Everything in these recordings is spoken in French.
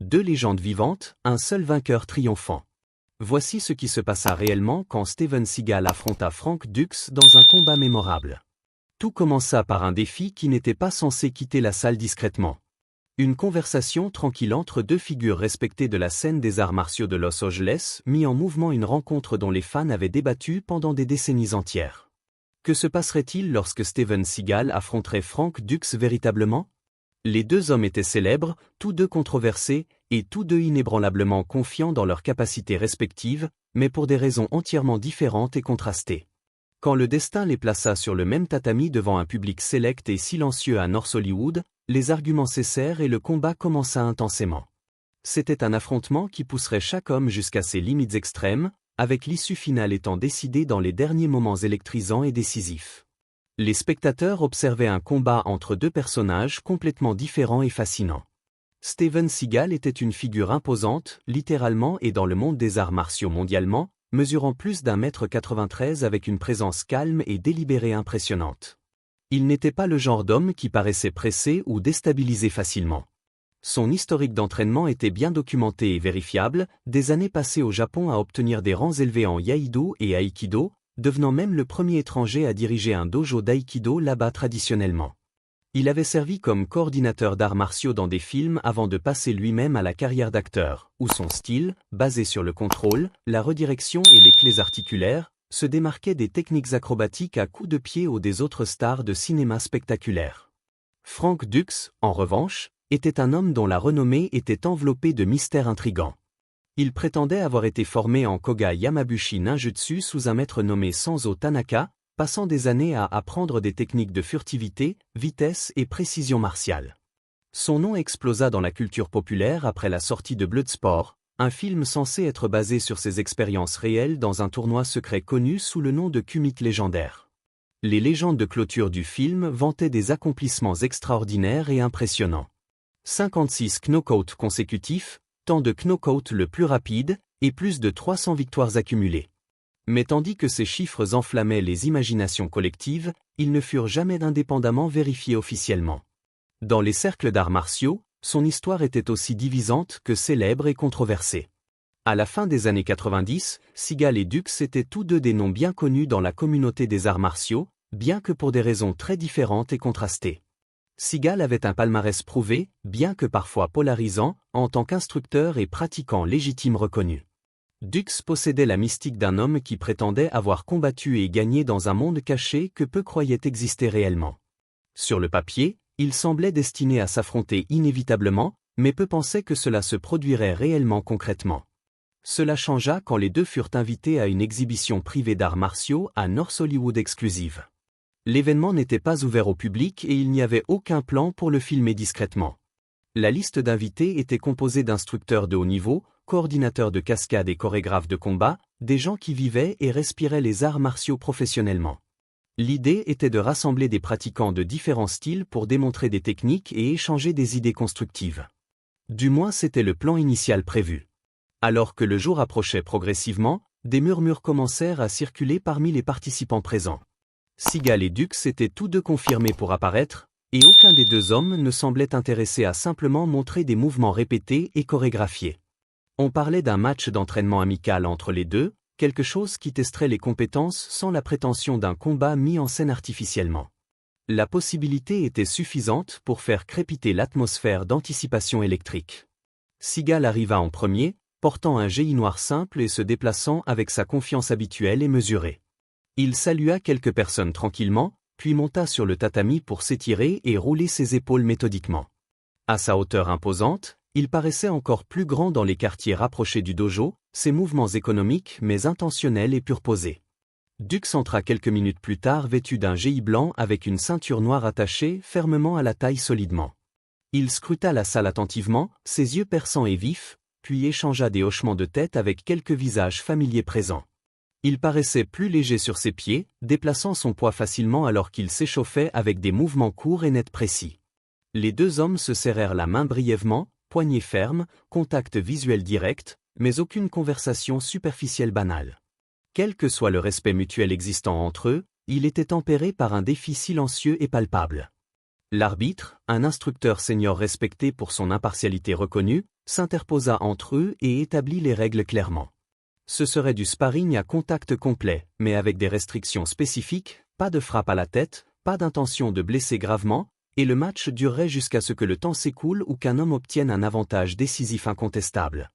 Deux légendes vivantes, un seul vainqueur triomphant. Voici ce qui se passa réellement quand Steven Seagal affronta Frank Dux dans un combat mémorable. Tout commença par un défi qui n'était pas censé quitter la salle discrètement. Une conversation tranquille entre deux figures respectées de la scène des arts martiaux de Los Angeles mit en mouvement une rencontre dont les fans avaient débattu pendant des décennies entières. Que se passerait-il lorsque Steven Seagal affronterait Frank Dux véritablement? Les deux hommes étaient célèbres, tous deux controversés, et tous deux inébranlablement confiants dans leurs capacités respectives, mais pour des raisons entièrement différentes et contrastées. Quand le destin les plaça sur le même tatami devant un public sélect et silencieux à North Hollywood, les arguments cessèrent et le combat commença intensément. C'était un affrontement qui pousserait chaque homme jusqu'à ses limites extrêmes, avec l'issue finale étant décidée dans les derniers moments électrisants et décisifs. Les spectateurs observaient un combat entre deux personnages complètement différents et fascinants. Steven Seagal était une figure imposante, littéralement et dans le monde des arts martiaux mondialement, mesurant plus d'1,93 m avec une présence calme et délibérée impressionnante. Il n'était pas le genre d'homme qui paraissait pressé ou déstabilisé facilement. Son historique d'entraînement était bien documenté et vérifiable, des années passées au Japon à obtenir des rangs élevés en Iaido et Aikido, devenant même le premier étranger à diriger un dojo d'Aikido là-bas traditionnellement. Il avait servi comme coordinateur d'arts martiaux dans des films avant de passer lui-même à la carrière d'acteur, où son style, basé sur le contrôle, la redirection et les clés articulaires, se démarquait des techniques acrobatiques à coups de pied ou des autres stars de cinéma spectaculaire. Frank Dux, en revanche, était un homme dont la renommée était enveloppée de mystères intrigants. Il prétendait avoir été formé en Koga Yamabushi Ninjutsu sous un maître nommé Sanzo Tanaka, passant des années à apprendre des techniques de furtivité, vitesse et précision martiale. Son nom explosa dans la culture populaire après la sortie de Bloodsport, un film censé être basé sur ses expériences réelles dans un tournoi secret connu sous le nom de Kumite légendaire. Les légendes de clôture du film vantaient des accomplissements extraordinaires et impressionnants. 56 knockouts consécutifs, temps de knockout le plus rapide, et plus de 300 victoires accumulées. Mais tandis que ces chiffres enflammaient les imaginations collectives, ils ne furent jamais indépendamment vérifiés officiellement. Dans les cercles d'arts martiaux, son histoire était aussi divisante que célèbre et controversée. À la fin des années 90, Seagal et Dux étaient tous deux des noms bien connus dans la communauté des arts martiaux, bien que pour des raisons très différentes et contrastées. Seagal avait un palmarès prouvé, bien que parfois polarisant, en tant qu'instructeur et pratiquant légitime reconnu. Dux possédait la mystique d'un homme qui prétendait avoir combattu et gagné dans un monde caché que peu croyaient exister réellement. Sur le papier, il semblait destiné à s'affronter inévitablement, mais peu pensaient que cela se produirait réellement concrètement. Cela changea quand les deux furent invités à une exhibition privée d'arts martiaux à North Hollywood exclusive. L'événement n'était pas ouvert au public et il n'y avait aucun plan pour le filmer discrètement. La liste d'invités était composée d'instructeurs de haut niveau, coordinateurs de cascades et chorégraphes de combat, des gens qui vivaient et respiraient les arts martiaux professionnellement. L'idée était de rassembler des pratiquants de différents styles pour démontrer des techniques et échanger des idées constructives. Du moins c'était le plan initial prévu. Alors que le jour approchait progressivement, des murmures commencèrent à circuler parmi les participants présents. Seagal et Dux étaient tous deux confirmés pour apparaître, et aucun des deux hommes ne semblait intéressé à simplement montrer des mouvements répétés et chorégraphiés. On parlait d'un match d'entraînement amical entre les deux, quelque chose qui testerait les compétences sans la prétention d'un combat mis en scène artificiellement. La possibilité était suffisante pour faire crépiter l'atmosphère d'anticipation électrique. Seagal arriva en premier, portant un GI noir simple et se déplaçant avec sa confiance habituelle et mesurée. Il salua quelques personnes tranquillement, puis monta sur le tatami pour s'étirer et rouler ses épaules méthodiquement. À sa hauteur imposante, il paraissait encore plus grand dans les quartiers rapprochés du dojo, ses mouvements économiques mais intentionnels et purposés. Dux entra quelques minutes plus tard vêtu d'un GI blanc avec une ceinture noire attachée fermement à la taille solidement. Il scruta la salle attentivement, ses yeux perçants et vifs, puis échangea des hochements de tête avec quelques visages familiers présents. Il paraissait plus léger sur ses pieds, déplaçant son poids facilement alors qu'il s'échauffait avec des mouvements courts et nets précis. Les deux hommes se serrèrent la main brièvement, poignée ferme, contact visuel direct, mais aucune conversation superficielle banale. Quel que soit le respect mutuel existant entre eux, il était tempéré par un défi silencieux et palpable. L'arbitre, un instructeur senior respecté pour son impartialité reconnue, s'interposa entre eux et établit les règles clairement. Ce serait du sparring à contact complet, mais avec des restrictions spécifiques, pas de frappe à la tête, pas d'intention de blesser gravement, et le match durerait jusqu'à ce que le temps s'écoule ou qu'un homme obtienne un avantage décisif incontestable.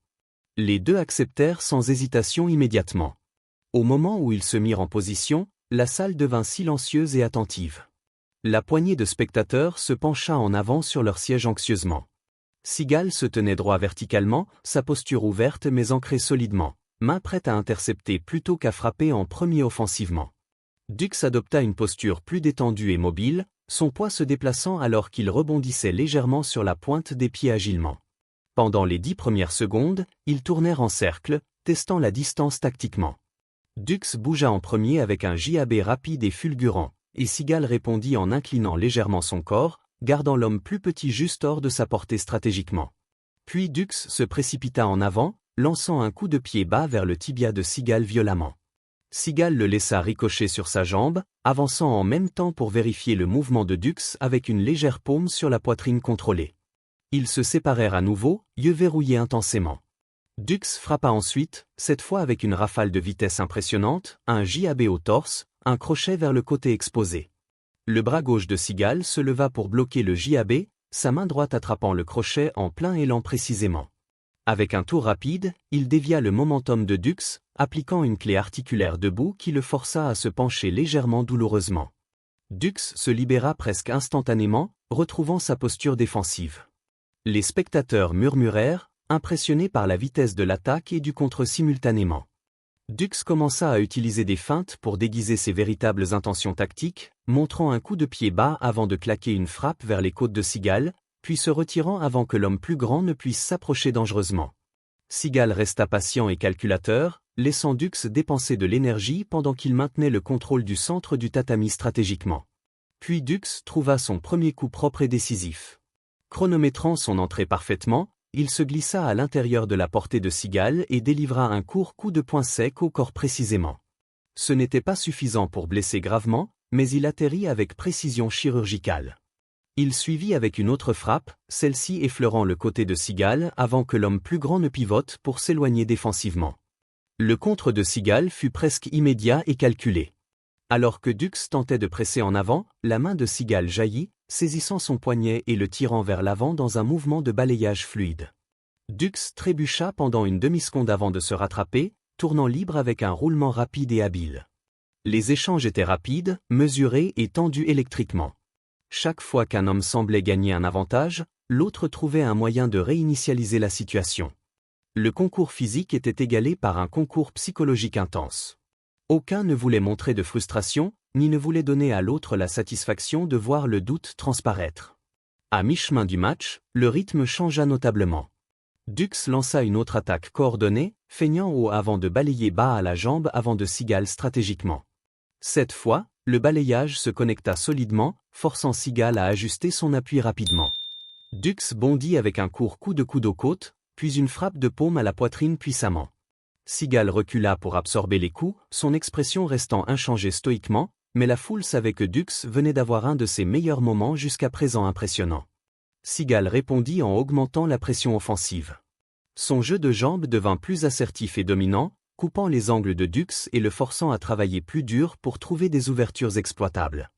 Les deux acceptèrent sans hésitation immédiatement. Au moment où ils se mirent en position, la salle devint silencieuse et attentive. La poignée de spectateurs se pencha en avant sur leur siège anxieusement. Seagal se tenait droit verticalement, sa posture ouverte mais ancrée solidement, main prête à intercepter plutôt qu'à frapper en premier offensivement. Dux adopta une posture plus détendue et mobile, son poids se déplaçant alors qu'il rebondissait légèrement sur la pointe des pieds agilement. Pendant les 10 premières secondes, ils tournèrent en cercle, testant la distance tactiquement. Dux bougea en premier avec un jab rapide et fulgurant, et Seagal répondit en inclinant légèrement son corps, gardant l'homme plus petit juste hors de sa portée stratégiquement. Puis Dux se précipita en avant, lançant un coup de pied bas vers le tibia de Seagal violemment. Seagal le laissa ricocher sur sa jambe, avançant en même temps pour vérifier le mouvement de Dux avec une légère paume sur la poitrine contrôlée. Ils se séparèrent à nouveau, yeux verrouillés intensément. Dux frappa ensuite, cette fois avec une rafale de vitesse impressionnante, un jab au torse, un crochet vers le côté exposé. Le bras gauche de Seagal se leva pour bloquer le jab, sa main droite attrapant le crochet en plein élan précisément. Avec un tour rapide, il dévia le momentum de Dux, appliquant une clé articulaire debout qui le força à se pencher légèrement douloureusement. Dux se libéra presque instantanément, retrouvant sa posture défensive. Les spectateurs murmurèrent, impressionnés par la vitesse de l'attaque et du contre simultanément. Dux commença à utiliser des feintes pour déguiser ses véritables intentions tactiques, montrant un coup de pied bas avant de claquer une frappe vers les côtes de Seagal, puis se retirant avant que l'homme plus grand ne puisse s'approcher dangereusement. Seagal resta patient et calculateur, laissant Dux dépenser de l'énergie pendant qu'il maintenait le contrôle du centre du tatami stratégiquement. Puis Dux trouva son premier coup propre et décisif. Chronométrant son entrée parfaitement, il se glissa à l'intérieur de la portée de Seagal et délivra un court coup de poing sec au corps précisément. Ce n'était pas suffisant pour blesser gravement, mais il atterrit avec précision chirurgicale. Il suivit avec une autre frappe, celle-ci effleurant le côté de Seagal avant que l'homme plus grand ne pivote pour s'éloigner défensivement. Le contre de Seagal fut presque immédiat et calculé. Alors que Dux tentait de presser en avant, la main de Seagal jaillit, saisissant son poignet et le tirant vers l'avant dans un mouvement de balayage fluide. Dux trébucha pendant une demi-seconde avant de se rattraper, tournant libre avec un roulement rapide et habile. Les échanges étaient rapides, mesurés et tendus électriquement. Chaque fois qu'un homme semblait gagner un avantage, l'autre trouvait un moyen de réinitialiser la situation. Le concours physique était égalé par un concours psychologique intense. Aucun ne voulait montrer de frustration, ni ne voulait donner à l'autre la satisfaction de voir le doute transparaître. À mi-chemin du match, le rythme changea notablement. Dux lança une autre attaque coordonnée, feignant haut avant de balayer bas à la jambe avant de Seagal stratégiquement. Cette fois, le balayage se connecta solidement, forçant Seagal à ajuster son appui rapidement. Dux bondit avec un court coup de coude aux côtes, puis une frappe de paume à la poitrine puissamment. Seagal recula pour absorber les coups, son expression restant inchangée stoïquement, mais la foule savait que Dux venait d'avoir un de ses meilleurs moments jusqu'à présent impressionnant. Seagal répondit en augmentant la pression offensive. Son jeu de jambes devint plus assertif et dominant, coupant les angles de Dux et le forçant à travailler plus dur pour trouver des ouvertures exploitables.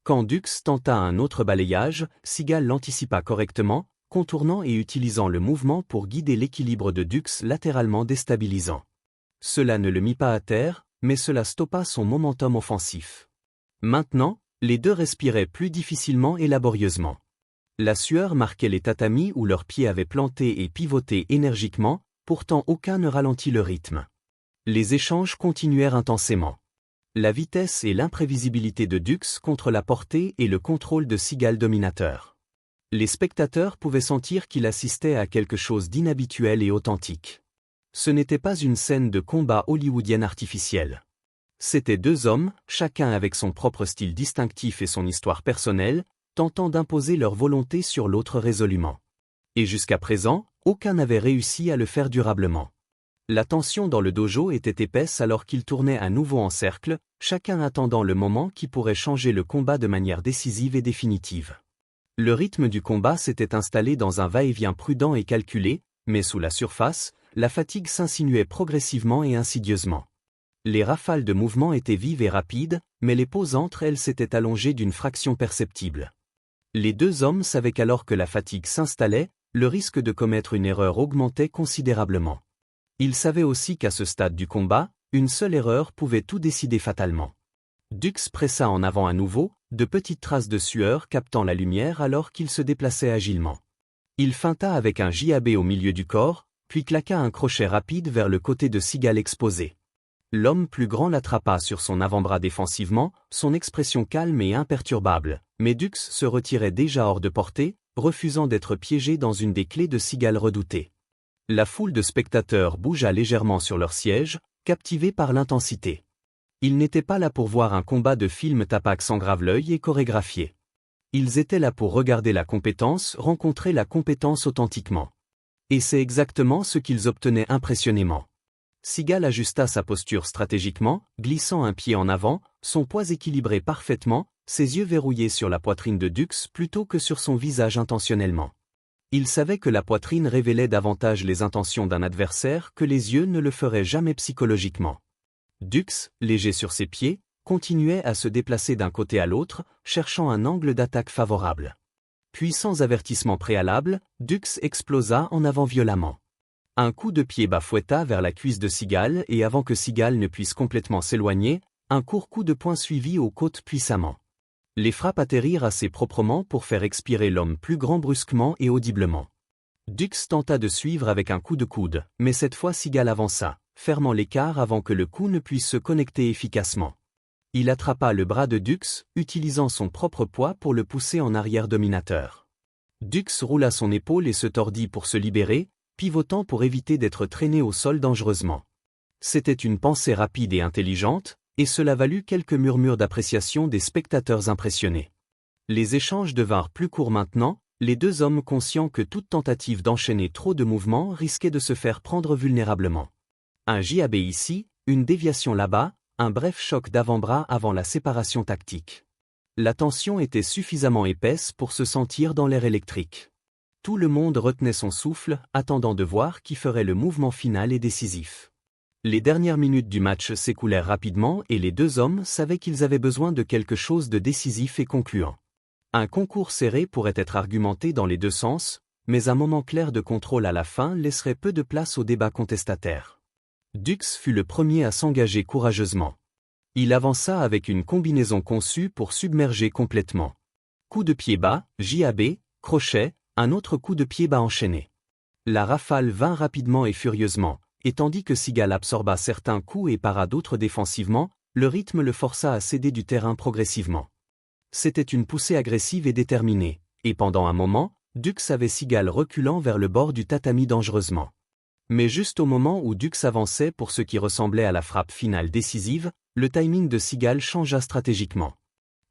Quand Dux tenta un autre balayage, Seagal l'anticipa correctement, contournant et utilisant le mouvement pour guider l'équilibre de Dux latéralement déstabilisant. Cela ne le mit pas à terre, mais cela stoppa son momentum offensif. Maintenant, les deux respiraient plus difficilement et laborieusement. La sueur marquait les tatamis où leurs pieds avaient planté et pivoté énergiquement, pourtant aucun ne ralentit le rythme. Les échanges continuèrent intensément. La vitesse et l'imprévisibilité de Dux contre la portée et le contrôle de Seagal dominateur. Les spectateurs pouvaient sentir qu'il assistait à quelque chose d'inhabituel et authentique. Ce n'était pas une scène de combat hollywoodienne artificielle. C'étaient deux hommes, chacun avec son propre style distinctif et son histoire personnelle, tentant d'imposer leur volonté sur l'autre résolument. Et jusqu'à présent, aucun n'avait réussi à le faire durablement. La tension dans le dojo était épaisse alors qu'ils tournaient à nouveau en cercle, chacun attendant le moment qui pourrait changer le combat de manière décisive et définitive. Le rythme du combat s'était installé dans un va-et-vient prudent et calculé, mais sous la surface, la fatigue s'insinuait progressivement et insidieusement. Les rafales de mouvement étaient vives et rapides, mais les pauses entre elles s'étaient allongées d'une fraction perceptible. Les deux hommes savaient qu'alors que la fatigue s'installait, le risque de commettre une erreur augmentait considérablement. Ils savaient aussi qu'à ce stade du combat, une seule erreur pouvait tout décider fatalement. Dux pressa en avant à nouveau, de petites traces de sueur captant la lumière alors qu'il se déplaçait agilement. Il feinta avec un jab au milieu du corps, puis claqua un crochet rapide vers le côté de Seagal exposé. L'homme plus grand l'attrapa sur son avant-bras défensivement, son expression calme et imperturbable, mais Dux se retirait déjà hors de portée, refusant d'être piégé dans une des clés de Seagal redoutées. La foule de spectateurs bougea légèrement sur leur siège, captivés par l'intensité. Ils n'étaient pas là pour voir un combat de film tapac s'engrave l'œil et chorégraphié. Ils étaient là pour regarder la compétence rencontrer la compétence authentiquement. Et c'est exactement ce qu'ils obtenaient impressionnément. Seagal ajusta sa posture stratégiquement, glissant un pied en avant, son poids équilibré parfaitement, ses yeux verrouillés sur la poitrine de Dux plutôt que sur son visage intentionnellement. Il savait que la poitrine révélait davantage les intentions d'un adversaire que les yeux ne le feraient jamais psychologiquement. Dux, léger sur ses pieds, continuait à se déplacer d'un côté à l'autre, cherchant un angle d'attaque favorable. Puis sans avertissement préalable, Dux explosa en avant violemment. Un coup de pied bas fouetta vers la cuisse de Seagal et avant que Seagal ne puisse complètement s'éloigner, un court coup de poing suivit aux côtes puissamment. Les frappes atterrirent assez proprement pour faire expirer l'homme plus grand brusquement et audiblement. Dux tenta de suivre avec un coup de coude, mais cette fois Seagal avança, fermant l'écart avant que le coup ne puisse se connecter efficacement. Il attrapa le bras de Dux, utilisant son propre poids pour le pousser en arrière dominateur. Dux roula son épaule et se tordit pour se libérer, pivotant pour éviter d'être traîné au sol dangereusement. C'était une pensée rapide et intelligente, et cela valut quelques murmures d'appréciation des spectateurs impressionnés. Les échanges devinrent plus courts maintenant, les deux hommes conscients que toute tentative d'enchaîner trop de mouvements risquait de se faire prendre vulnérablement. Un jab ici, une déviation là-bas, un bref choc d'avant-bras avant la séparation tactique. La tension était suffisamment épaisse pour se sentir dans l'air électrique. Tout le monde retenait son souffle, attendant de voir qui ferait le mouvement final et décisif. Les dernières minutes du match s'écoulèrent rapidement et les deux hommes savaient qu'ils avaient besoin de quelque chose de décisif et concluant. Un concours serré pourrait être argumenté dans les deux sens, mais un moment clair de contrôle à la fin laisserait peu de place au débat contestataire. Dux fut le premier à s'engager courageusement. Il avança avec une combinaison conçue pour submerger complètement. Coup de pied bas, jab, crochet, un autre coup de pied bas enchaîné. La rafale vint rapidement et furieusement, et tandis que Seagal absorba certains coups et para d'autres défensivement, le rythme le força à céder du terrain progressivement. C'était une poussée agressive et déterminée, et pendant un moment, Dux avait Seagal reculant vers le bord du tatami dangereusement. Mais juste au moment où Dux avançait pour ce qui ressemblait à la frappe finale décisive, le timing de Seagal changea stratégiquement.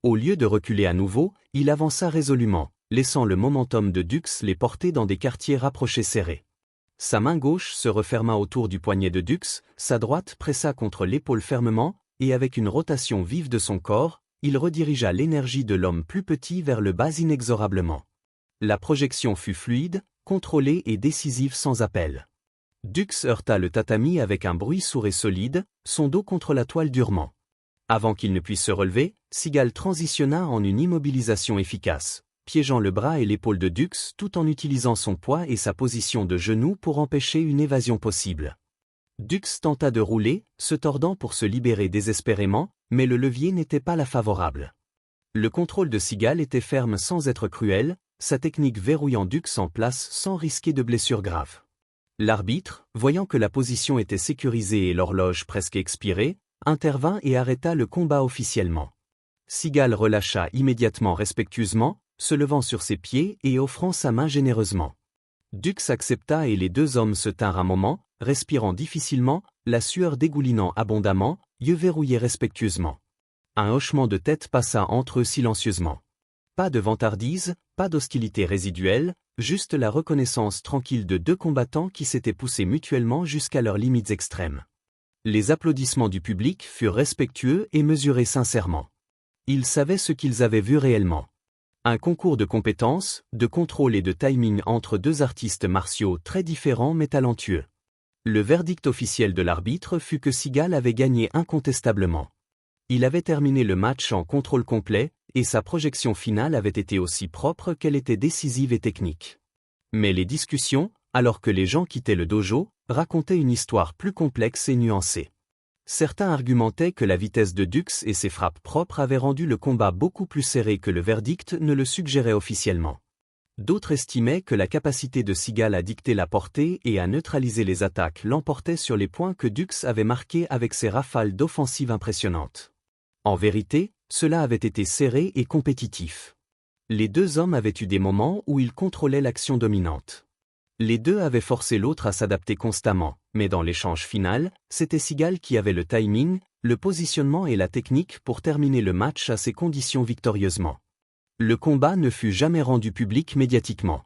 Au lieu de reculer à nouveau, il avança résolument, laissant le momentum de Dux les porter dans des quartiers rapprochés serrés. Sa main gauche se referma autour du poignet de Dux, sa droite pressa contre l'épaule fermement, et avec une rotation vive de son corps, il redirigea l'énergie de l'homme plus petit vers le bas inexorablement. La projection fut fluide, contrôlée et décisive sans appel. Dux heurta le tatami avec un bruit sourd et solide, son dos contre la toile durement. Avant qu'il ne puisse se relever, Seagal transitionna en une immobilisation efficace, piégeant le bras et l'épaule de Dux tout en utilisant son poids et sa position de genou pour empêcher une évasion possible. Dux tenta de rouler, se tordant pour se libérer désespérément, mais le levier n'était pas la favorable. Le contrôle de Seagal était ferme sans être cruel, sa technique verrouillant Dux en place sans risquer de blessure grave. L'arbitre, voyant que la position était sécurisée et l'horloge presque expirée, intervint et arrêta le combat officiellement. Seagal relâcha immédiatement respectueusement, se levant sur ses pieds et offrant sa main généreusement. Dux accepta et les deux hommes se tinrent un moment, respirant difficilement, la sueur dégoulinant abondamment, yeux verrouillés respectueusement. Un hochement de tête passa entre eux silencieusement. Pas de vantardise, pas d'hostilité résiduelle, juste la reconnaissance tranquille de deux combattants qui s'étaient poussés mutuellement jusqu'à leurs limites extrêmes. Les applaudissements du public furent respectueux et mesurés sincèrement. Ils savaient ce qu'ils avaient vu réellement. Un concours de compétences, de contrôle et de timing entre deux artistes martiaux très différents mais talentueux. Le verdict officiel de l'arbitre fut que Seagal avait gagné incontestablement. Il avait terminé le match en contrôle complet, et sa projection finale avait été aussi propre qu'elle était décisive et technique. Mais les discussions, alors que les gens quittaient le dojo, racontaient une histoire plus complexe et nuancée. Certains argumentaient que la vitesse de Dux et ses frappes propres avaient rendu le combat beaucoup plus serré que le verdict ne le suggérait officiellement. D'autres estimaient que la capacité de Seagal à dicter la portée et à neutraliser les attaques l'emportait sur les points que Dux avait marqués avec ses rafales d'offensive impressionnantes. En vérité, cela avait été serré et compétitif. Les deux hommes avaient eu des moments où ils contrôlaient l'action dominante. Les deux avaient forcé l'autre à s'adapter constamment, mais dans l'échange final, c'était Seagal qui avait le timing, le positionnement et la technique pour terminer le match à ces conditions victorieusement. Le combat ne fut jamais rendu public médiatiquement.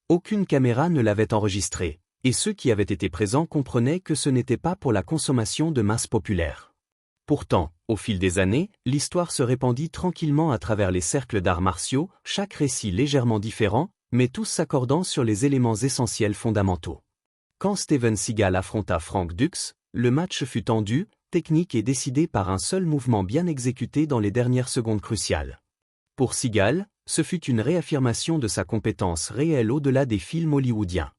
Aucune caméra ne l'avait enregistré, et ceux qui avaient été présents comprenaient que ce n'était pas pour la consommation de masse populaire. Pourtant, au fil des années, l'histoire se répandit tranquillement à travers les cercles d'arts martiaux, chaque récit légèrement différent, mais tous s'accordant sur les éléments essentiels fondamentaux. Quand Steven Seagal affronta Frank Dux, le match fut tendu, technique et décidé par un seul mouvement bien exécuté dans les dernières secondes cruciales. Pour Seagal, ce fut une réaffirmation de sa compétence réelle au-delà des films hollywoodiens.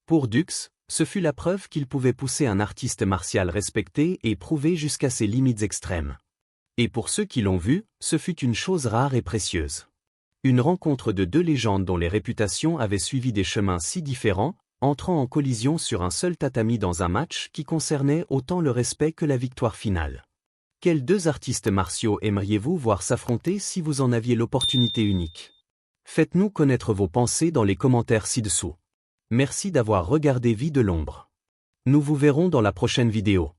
Pour Dux, ce fut la preuve qu'il pouvait pousser un artiste martial respecté et prouvé jusqu'à ses limites extrêmes. Et pour ceux qui l'ont vu, ce fut une chose rare et précieuse. Une rencontre de deux légendes dont les réputations avaient suivi des chemins si différents, entrant en collision sur un seul tatami dans un match qui concernait autant le respect que la victoire finale. Quels deux artistes martiaux aimeriez-vous voir s'affronter si vous en aviez l'opportunité unique? Faites-nous connaître vos pensées dans les commentaires ci-dessous. Merci d'avoir regardé Vie de l'ombre. Nous vous verrons dans la prochaine vidéo.